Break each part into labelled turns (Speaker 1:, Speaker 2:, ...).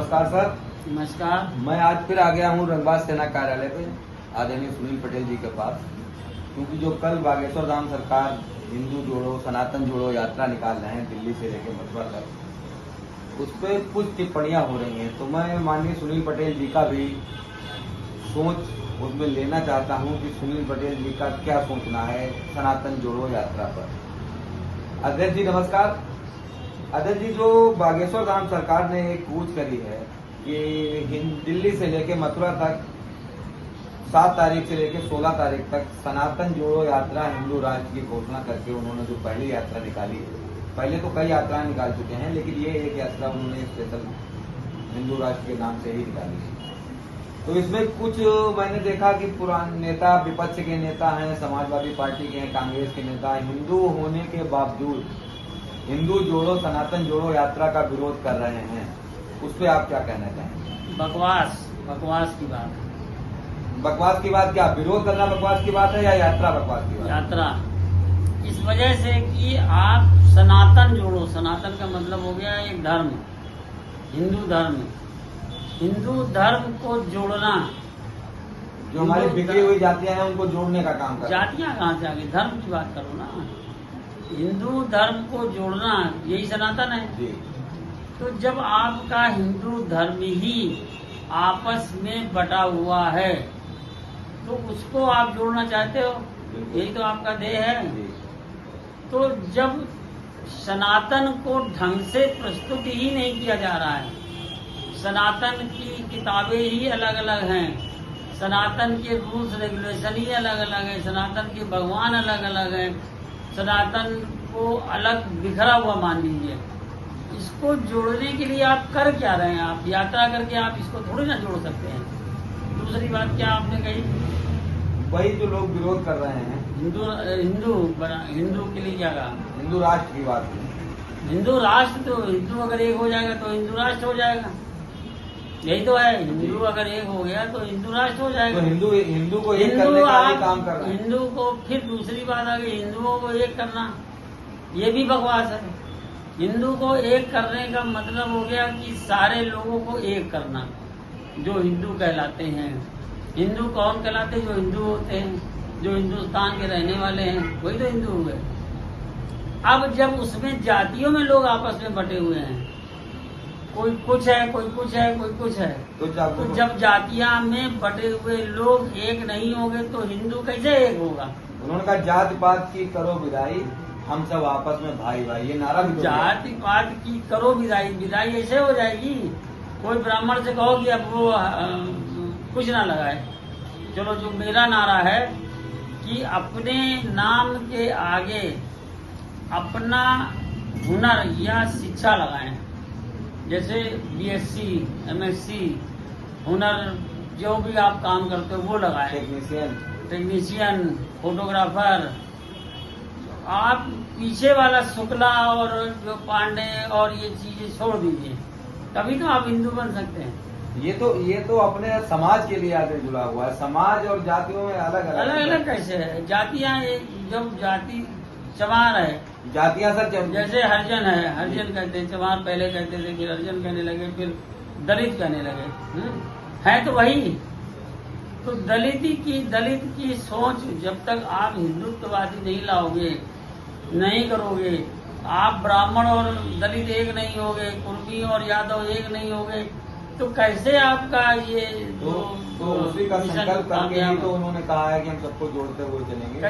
Speaker 1: नमस्कार सर।
Speaker 2: नमस्कार।
Speaker 1: मैं आज फिर आ गया हूँ रंगबाज सेना कार्यालय पे आदरणीय सुनील पटेल जी के पास, क्योंकि जो कल बागेश्वर धाम सरकार हिंदू जोड़ो सनातन जोड़ो यात्रा निकाल रहे हैं दिल्ली से लेकर मथुरा तक, उस पर कुछ टिप्पणियां हो रही हैं। तो मैं माननीय सुनील पटेल जी का भी सोच उसमें लेना चाहता हूं कि सुनील पटेल जी का क्या सोचना है सनातन जोड़ो यात्रा पर। अध्यक्ष जी नमस्कार। अध्यक्ष जी, जो बागेश्वर धाम सरकार ने एक कूच करी है कि दिल्ली से लेकर मथुरा तक 7 तारीख से लेकर 16 तारीख तक सनातन जोड़ो यात्रा हिंदू राष्ट्र की घोषणा करके उन्होंने जो पहली यात्रा निकाली है, पहले तो कई यात्राएं निकाल चुके हैं, लेकिन ये एक यात्रा उन्होंने स्पेशल हिंदू राष्ट्र के नाम से ही निकाली है। तो इसमें कुछ मैंने देखा कि पुराने नेता, विपक्ष के नेता हैं, समाजवादी पार्टी के हैं, कांग्रेस के नेता हिंदू होने के बावजूद हिंदू जोड़ो सनातन जोड़ो यात्रा का विरोध कर रहे हैं। उस पर आप क्या कहना चाहेंगे?
Speaker 2: बकवास की बात।
Speaker 1: बकवास की बात क्या? विरोध करना बकवास की बात है या यात्रा बकवास की बात?
Speaker 2: यात्रा इस वजह से कि आप सनातन जोड़ो, सनातन का मतलब हो गया एक धर्म, हिंदू धर्म। हिंदू धर्म को जोड़ना,
Speaker 1: जो हमारी बिखरी हुई जातियां हैं उनको जोड़ने का काम कर।
Speaker 2: जातियां कहाँ से आ गई? धर्म की बात करो ना। हिंदू धर्म को जोड़ना यही सनातन है
Speaker 1: जी।
Speaker 2: तो जब आपका हिंदू धर्म ही आपस में बटा हुआ है तो उसको आप जोड़ना चाहते हो, यही तो आपका देह है। तो जब सनातन को ढंग से प्रस्तुत ही नहीं किया जा रहा है, सनातन की किताबें ही अलग अलग हैं, सनातन के रूल्स रेगुलेशन ही अलग अलग है, सनातन के भगवान अलग अलग हैं, सनातन को अलग बिखरा हुआ मान लीजिए। इसको जोड़ने के लिए आप कर क्या रहे हैं? आप यात्रा करके आप इसको थोड़ी ना जोड़ सकते हैं। दूसरी बात क्या आपने कही?
Speaker 1: वही जो लोग विरोध कर रहे हैं
Speaker 2: हिंदू के लिए क्या कहा?
Speaker 1: हिंदू राष्ट्र की बात है।
Speaker 2: हिंदू राष्ट्र तो हिंदू अगर एक हो जाएगा तो हिंदू राष्ट्र हो जाएगा, यही तो है। हिंदू अगर एक हो गया तो हिंदू राष्ट्र हो जाएगा।
Speaker 1: तो हिंदू को एक करने का ही काम कर रहे हैं।
Speaker 2: हिंदू को फिर दूसरी बात आ गई, हिंदुओं को एक करना, ये भी बकवास है। हिंदू को एक करने का मतलब हो गया कि सारे लोगों को एक करना, जो हिंदू कहलाते हैं। हिंदू कौन कहलाते हैं? जो हिंदू होते हैं, जो हिंदुस्तान के रहने वाले हैं, वही तो हिंदू हुए। अब जब उसमें जातियों में लोग आपस में बटे हुए हैं, कोई कुछ है, कोई कुछ है, कोई कुछ है, तो जब जातियां में बटे हुए लोग एक नहीं होंगे तो हिंदू कैसे एक होगा?
Speaker 1: उन्होंने कहा जाति पात की करो विदाई, हम सब आपस में भाई भाई, ये नारा भी।
Speaker 2: जाति पात की करो विदाई, विदाई ऐसे हो जाएगी। कोई ब्राह्मण से कहो कि अब वो कुछ ना लगाए। चलो, जो मेरा नारा है कि अपने नाम के आगे अपना हुनर या शिक्षा लगाएं। जैसे बीएससी, एमएससी, हुनर, जो भी आप काम करते हो वो लगाएं। Technician, photographer. आप पीछे वाला शुक्ला और जो पांडे और ये चीजें छोड़ दीजिए, तभी तो आप हिंदू बन सकते हैं।
Speaker 1: ये तो अपने समाज के लिए आगे जुड़ा हुआ है। समाज और जातियों में अलग
Speaker 2: अलग कैसे है? जातियां, जब जाति चमार है,
Speaker 1: जातियां सर,
Speaker 2: जैसे हरिजन है, हरिजन कहते हैं, चमार पहले कहते थे, फिर हरिजन कहने लगे, फिर दलित कहने लगे। है तो वही। तो दलित की सोच जब तक आप हिंदुत्ववादी नहीं लाओगे, नहीं करोगे, आप ब्राह्मण और दलित एक नहीं होगे, कुर्मी और यादव एक नहीं होगे, तो कैसे आपका ये
Speaker 1: तो उसी का संकल्प करके ही तो उन्होंने कहा है कि हम सबको जोड़ते हुए चलेंगे।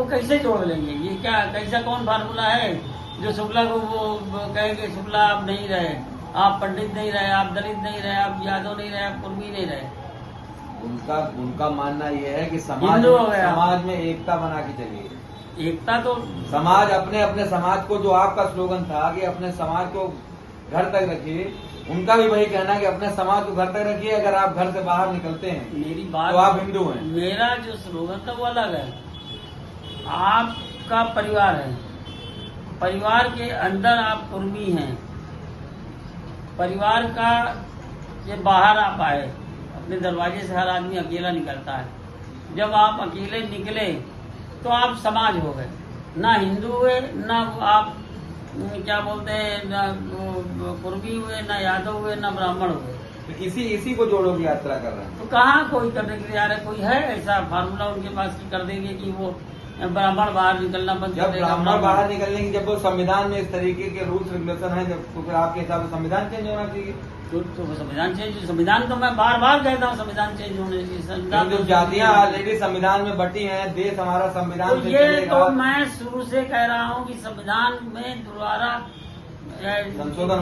Speaker 2: कैसे जोड़ लेंगे? ये क्या, कैसा कौन फार्मूला है जो शुक्ला को वो कहेंगे शुक्ला आप नहीं रहे, आप पंडित नहीं रहे, आप दलित नहीं रहे, आप यादव नहीं रहे, आप कुर्मी नहीं रहे?
Speaker 1: उनका मानना यह है कि समाज में एकता बना के चलिए।
Speaker 2: एकता तो
Speaker 1: समाज अपने समाज को, जो आपका स्लोगन था कि अपने समाज को घर तक रखिए, उनका भी वही कहना है कि अपने समाज को घर तक रखिए। अगर आप घर से बाहर निकलते हैं
Speaker 2: मेरी बात
Speaker 1: तो आप हिंदू हैं।
Speaker 2: मेरा जो स्लोगन था वो अलग है। आपका परिवार है, परिवार के अंदर आप कुर्मी हैं, परिवार का ये बाहर आप आए, अपने दरवाजे से हर आदमी अकेला निकलता है। जब आप अकेले निकले तो आप समाज हो गए, ना हिंदू हुए, ना आप क्या बोलते हैं, कुर्मी हुए, न यादव हुए, न ब्राह्मण हुए।
Speaker 1: तो इसी को जोड़ो की यात्रा कर रहे हैं।
Speaker 2: तो कहाँ कोई करने के लिए आ रहा है? कोई है ऐसा फार्मूला उनके पास कि कर देंगे कि वो ब्राह्मण बाहर निकलना बंद कर
Speaker 1: जब
Speaker 2: देगा?
Speaker 1: ब्राह्मण बाहर निकलने की, जब वो संविधान में इस तरीके के रूल्स रेगुलेशन है, जब तो फिर आपके हिसाब से संविधान चेंज होना चाहिए।
Speaker 2: तो संविधान चेंज, संविधान तो मैं बार बार कहता हूँ संविधान चेंज होने की। संविधान
Speaker 1: जो जातियां ऑलरेडी संविधान में बटी हैं, देश हमारा संविधान
Speaker 2: तो
Speaker 1: से
Speaker 2: ये
Speaker 1: चलेगा।
Speaker 2: तो मैं शुरू से कह रहा हूँ कि संविधान में दोबारा संशोधन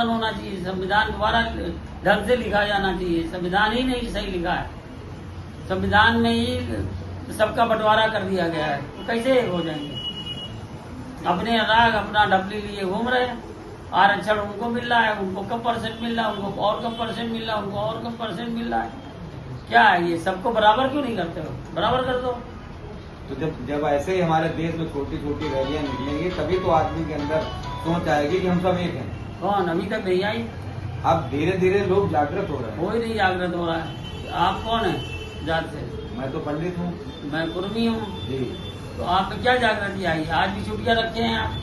Speaker 2: होना चाहिए। संविधान दोबारा ढंग से लिखा जाना चाहिए। संविधान ही नहीं सही लिखा है। संविधान में ही सबका बंटवारा कर दिया गया है, तो कैसे एक हो जाएंगे? अपने राग अपना डबली लिए घूम रहे हैं। आरक्षण उनको मिल रहा है, उनको कम परसेंट मिल रहा है, उनको और कम परसेंट मिल रहा है, उनको और कम परसेंट मिल रहा है। क्या है ये? सबको बराबर क्यों नहीं करते हो? बराबर कर दो।
Speaker 1: तो जब ऐसे ही हमारे देश में छोटी छोटी रैलियां निकलेंगी, तभी तो आदमी के अंदर सोच आएगी कि हम सब एक हैं।
Speaker 2: कौन? अभी तक नहीं आई।
Speaker 1: अब धीरे धीरे लोग जागृत हो रहे हैं।
Speaker 2: कोई नहीं जागृत हो रहा है। आप कौन है जात से?
Speaker 1: मैं तो पंडित हूँ
Speaker 2: मैं कुर्मी हूँ।
Speaker 1: जी।
Speaker 2: तो आप पे क्या जागृति आई? आज भी छुट्टियां रखे हैं आप?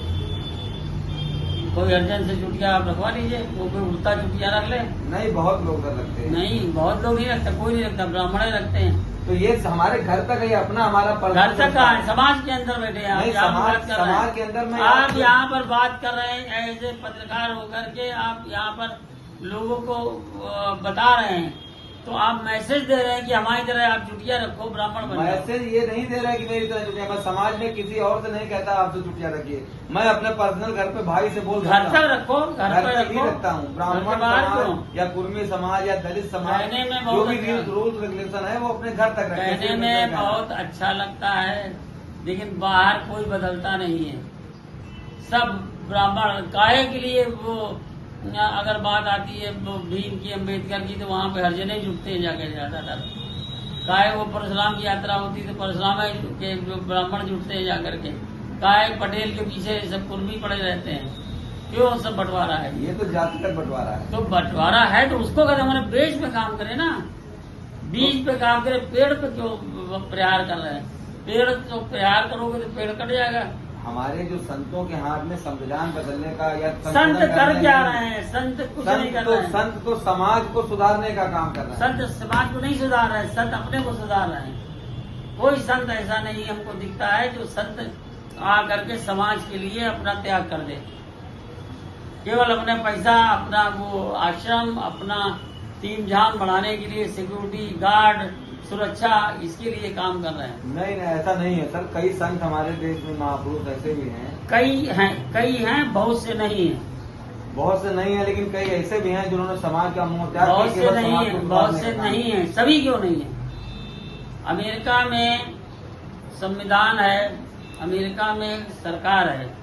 Speaker 2: कोई अर्जेंट से छुट्टियां आप रखवा लीजिए। वो कोई उल्टा छुट्टियां रख ले।
Speaker 1: नहीं, बहुत लोग कर रखते हैं।
Speaker 2: नहीं, बहुत लोग नहीं रखते, कोई नहीं रखता, ब्राह्मण ही रखते हैं।
Speaker 1: तो ये हमारे घर तक है, अपना हमारा
Speaker 2: घर तक कहाँ है? समाज के अंदर बैठे हैं आप।
Speaker 1: नहीं,
Speaker 2: यहाँ बात कर रहे हैं।
Speaker 1: समाज के अंदर में
Speaker 2: आप यहाँ पर बात कर रहे हैं एज ए पत्रकार होकर के। आप यहाँ पर लोगों को बता रहे हैं, तो आप मैसेज दे रहे हैं कि हमारी तरह आप छुट्टियां रखो, ब्राह्मण बन जाओ।
Speaker 1: मैसेज ये नहीं दे रहा है कि मेरी तरह छुट्टियां। मैं समाज में किसी और से नहीं कहता आपसे छुट्टियां रखिए। मैं अपने पर्सनल घर पे भाई से बोल
Speaker 2: घर तक रखो, घर पे
Speaker 1: तक ही
Speaker 2: रखो।
Speaker 1: रखता हूँ। ब्राह्मण
Speaker 2: घर के बाहर
Speaker 1: समाज
Speaker 2: क्यों?
Speaker 1: या कुर्मी समाज या दलित समाज,
Speaker 2: कहने में
Speaker 1: जो
Speaker 2: बहुत
Speaker 1: भी
Speaker 2: अच्छा-
Speaker 1: रूल्स रेगुलेशन है, वो अपने घर तक रखें।
Speaker 2: कहने में बहुत अच्छा लगता है, लेकिन बाहर कोई बदलता नहीं है। सब ब्राह्मण काहे के लिए वो अगर बात आती है वो भीम की, अम्बेडकर की, तो वहाँ पे हर जने जुटते हैं जाके ज्यादातर। काहे वो परशुराम की यात्रा होती तो परशुराम के जो ब्राह्मण जुटते हैं जाकर के। काहे पटेल के पीछे सब कुर्मी पड़े रहते हैं। क्यों सब बंटवारा है?
Speaker 1: ये तो जातिगत बंटवारा है।
Speaker 2: तो बंटवारा है तो उसको कहते हमारे बेच पे काम करे ना, बीज पे काम करे। पेड़ पे क्यों प्रहार कर रहे हैं? पेड़ तो प्रहार करोगे तो पेड़ कट जाएगा।
Speaker 1: हमारे जो संतों के हाथ में संविधान बदलने का या
Speaker 2: संत कर क्या रहे हैं? संत कुछ नहीं कर रहे हैं।
Speaker 1: संत तो समाज को सुधारने का काम कर रहे हैं।
Speaker 2: संत समाज को नहीं सुधार रहे हैं, संत अपने को सुधार रहे हैं। कोई संत ऐसा नहीं हमको दिखता है जो संत आ करके समाज के लिए अपना त्याग कर दे। केवल अपने पैसा, अपना वो आश्रम, अपना टीम जान बढ़ाने के लिए सिक्योरिटी गार्ड, सुरक्षा, इसके लिए काम कर रहे हैं।
Speaker 1: नहीं, ऐसा नहीं है सर। कई संत हमारे देश में महापुरुष ऐसे भी हैं।
Speaker 2: कई हैं, बहुत से नहीं है।
Speaker 1: बहुत से नहीं है, लेकिन कई ऐसे भी हैं जिन्होंने समाज का मुंह त्याग
Speaker 2: बहुत
Speaker 1: किया,
Speaker 2: से
Speaker 1: केवल
Speaker 2: नहीं
Speaker 1: समाज
Speaker 2: है,
Speaker 1: को
Speaker 2: बहुत
Speaker 1: सुधारने
Speaker 2: से
Speaker 1: का काम।
Speaker 2: नहीं है। सभी क्यों नहीं है? अमेरिका में संविधान है, अमेरिका में सरकार है,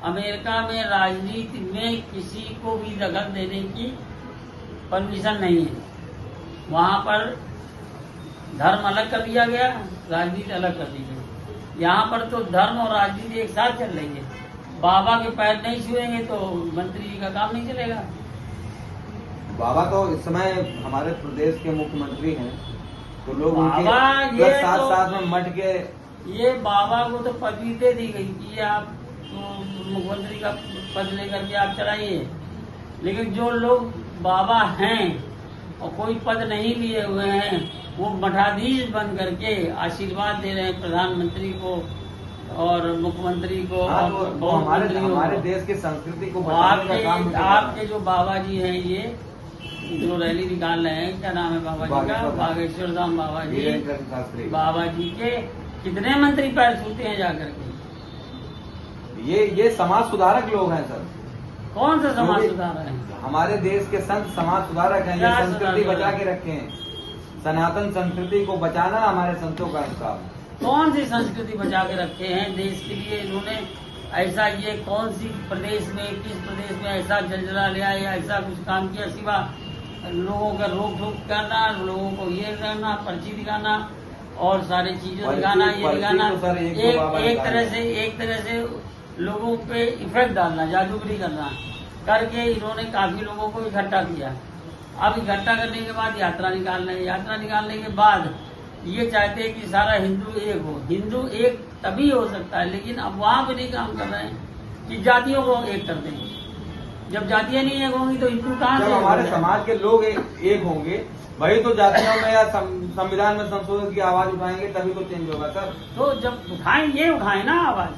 Speaker 2: अमेरिका में राजनीति में किसी को भी दखल देने की परमिशन नहीं है। वहाँ पर धर्म अलग कर दिया गया, राजनीति अलग कर दी गई। यहाँ पर तो धर्म और राजनीति एक साथ चल रही है। बाबा के पैर नहीं छुएंगे तो मंत्री जी का काम नहीं चलेगा।
Speaker 1: बाबा तो इस समय हमारे प्रदेश के मुख्यमंत्री हैं, तो लोग
Speaker 2: बाबा
Speaker 1: उनके
Speaker 2: ये
Speaker 1: साथ
Speaker 2: तो-
Speaker 1: साथ में मठ के
Speaker 2: ये बाबा को तो पदवी दे दी गई कि आप तो मुख्यमंत्री का पद लेकर के आप चलाइए, लेकिन जो लोग बाबा हैं और कोई पद नहीं लिए हुए हैं, वो मठाधीश बन करके आशीर्वाद दे रहे हैं प्रधानमंत्री को और मुख्यमंत्री को
Speaker 1: हाँ,
Speaker 2: और
Speaker 1: वो हमारे
Speaker 2: मंत्रियों
Speaker 1: हमारे
Speaker 2: को।
Speaker 1: देश की संस्कृति को बचाने का काम भी कर रहे हैं।
Speaker 2: आपके जो बाबा जी हैं, ये जो रैली निकाल रहे हैं, क्या नाम है बाबा जी का? बागेश्वर धाम बाबा जी।
Speaker 1: वीरेंद्र शास्त्री
Speaker 2: बाबा जी के कितने मंत्री पैर छूते हैं जाकर के?
Speaker 1: ये समाज सुधारक लोग हैं सर।
Speaker 2: कौन सा समाज
Speaker 1: क्योंकि
Speaker 2: सुधार रहे हैं?
Speaker 1: हमारे देश के संत समाज सुधारक हैं। ये
Speaker 2: क्या
Speaker 1: संस्कृति
Speaker 2: सुधार
Speaker 1: बचा
Speaker 2: रहे
Speaker 1: के रखे हैं। सनातन संस्कृति को बचाना हमारे संतों का हिस्सा है।
Speaker 2: कौन सी संस्कृति बचा के रखे हैं देश के लिए इन्होंने? ऐसा ये कौन सी प्रदेश में, किस प्रदेश में ऐसा जलजला लिया या ऐसा कुछ काम किया सिवा लोगों का रोक टोक करना, लोगों को ये करना, पर्ची दिखाना और सारी चीजें दिखाना, ये
Speaker 1: पर्ची
Speaker 2: दिखाना,
Speaker 1: तो सर एक दो बाबा
Speaker 2: एक तरह से लोगों पे इफेक्ट डालना, जादूगरी करना करके इन्होंने काफी लोगों को इकट्ठा किया। अब इकट्ठा करने के बाद यात्रा निकाल रहे हैं। यात्रा निकालने के बाद ये चाहते हैं कि सारा हिंदू एक हो। हिंदू एक तभी हो सकता है, लेकिन अब वहाँ पे नहीं काम कर रहे हैं कि जातियों को एक कर दें। जब जातियां नहीं एक होंगी तो हिंदू कहाँ
Speaker 1: जब
Speaker 2: से
Speaker 1: हमारे
Speaker 2: होंगे?
Speaker 1: समाज के लोग एक होंगे, वही तो जातियों में या संविधान में संशोधन की आवाज उठाएंगे, तभी तो चेंज होगा सर।
Speaker 2: तो जब उठाएं ना आवाज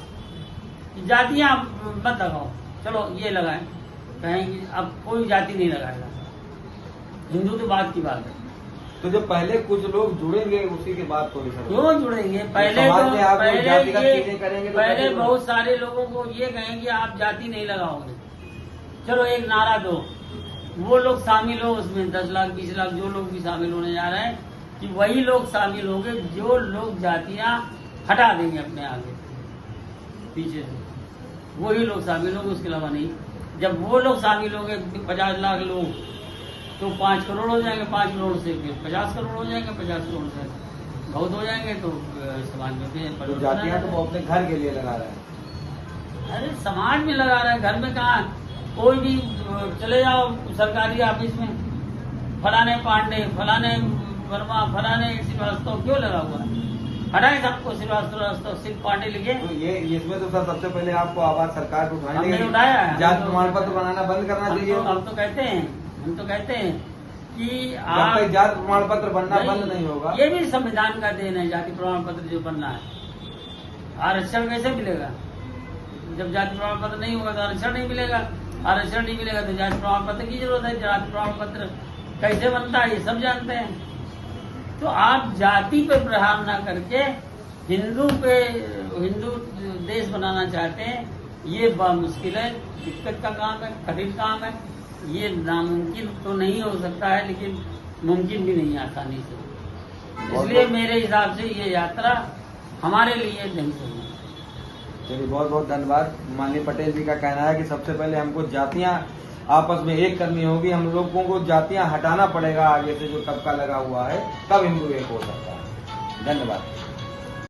Speaker 2: कि जातियां मत लगाओ, चलो ये लगाएं, कहेंगे अब कोई जाति नहीं लगाएगा, हिंदू तो बात की बात है।
Speaker 1: तो जो पहले कुछ लोग जुड़ेंगे उसी के बाद तो
Speaker 2: क्यों जुड़ेंगे? पहले
Speaker 1: समाज
Speaker 2: तो
Speaker 1: में आप लोग जातिगत
Speaker 2: ये
Speaker 1: चीजें करेंगे तो
Speaker 2: पहले
Speaker 1: कैसे
Speaker 2: बहुत सारे लोगों को ये कहेंगे आप जाति नहीं लगाओगे, चलो एक नारा दो, वो लोग शामिल हो उसमें 10 लाख 20 लाख जो लोग भी शामिल होने जा रहे हैं, कि वही लोग शामिल होंगे जो लोग जातियां हटा देंगे अपने आगे पीछे से, वही लोग शामिल होंगे, उसके अलावा नहीं। जब वो लोग शामिल होंगे 50 लाख लोग तो 5 करोड़ हो जाएंगे, 5 करोड़ से फिर 50 करोड़ हो जाएंगे, 50 करोड़ से बहुत हो जाएंगे, तो समाज में फिर
Speaker 1: तो
Speaker 2: परिवर्तन
Speaker 1: जातियां
Speaker 2: आएगा।
Speaker 1: तो वो अपने घर के लिए लगा रहे हैं।
Speaker 2: अरे समाज में लगा रहे हैं, घर में कहाँ? कोई भी चले जाओ सरकारी ऑफिस में, फलाने पांडे, फलाने वर्मा, फलाने श्रीवास्तव क्यों लगा हुआ है? हटाए सबको, श्रीवास्तव सिर्फ पांडे लिखे।
Speaker 1: तो ये इसमें तो सर सबसे पहले आपको आवाज सरकार को उठानी
Speaker 2: हमने
Speaker 1: है,
Speaker 2: उठाया है।
Speaker 1: जाति प्रमाण पत्र बनाना बंद करना चाहिए।
Speaker 2: हम तो कहते हैं कि
Speaker 1: जब
Speaker 2: आप
Speaker 1: तक जाति प्रमाण पत्र बनना बंद नहीं होगा,
Speaker 2: ये भी संविधान का देन है, जाति प्रमाण पत्र जो बनना है। आरक्षण कैसे मिलेगा? जब जाति प्रमाण पत्र नहीं होगा तो आरक्षण नहीं मिलेगा, आरक्षण नहीं मिलेगा तो जाति प्रमाण पत्र की जरूरत है। जाति प्रमाण पत्र कैसे बनता है ये सब जानते हैं। तो आप जाति पे प्रहार ना करके हिंदू देश बनाना चाहते हैं, ये बहुत मुश्किल है, दिक्कत का काम है, कठिन काम है। ये नामुमकिन तो नहीं हो सकता है, लेकिन मुमकिन भी नहीं आसानी से। इसलिए मेरे हिसाब से ये यात्रा हमारे लिए नहीं सही है।
Speaker 1: चलिए बहुत बहुत धन्यवाद। माननीय पटेल जी का कहना है कि सबसे पहले हमको जातियां आपस में एक करनी होगी, हम लोगों को जातियां हटाना पड़ेगा आगे से जो तबका लगा हुआ है, तब हिंदू एक हो सकता है। धन्यवाद।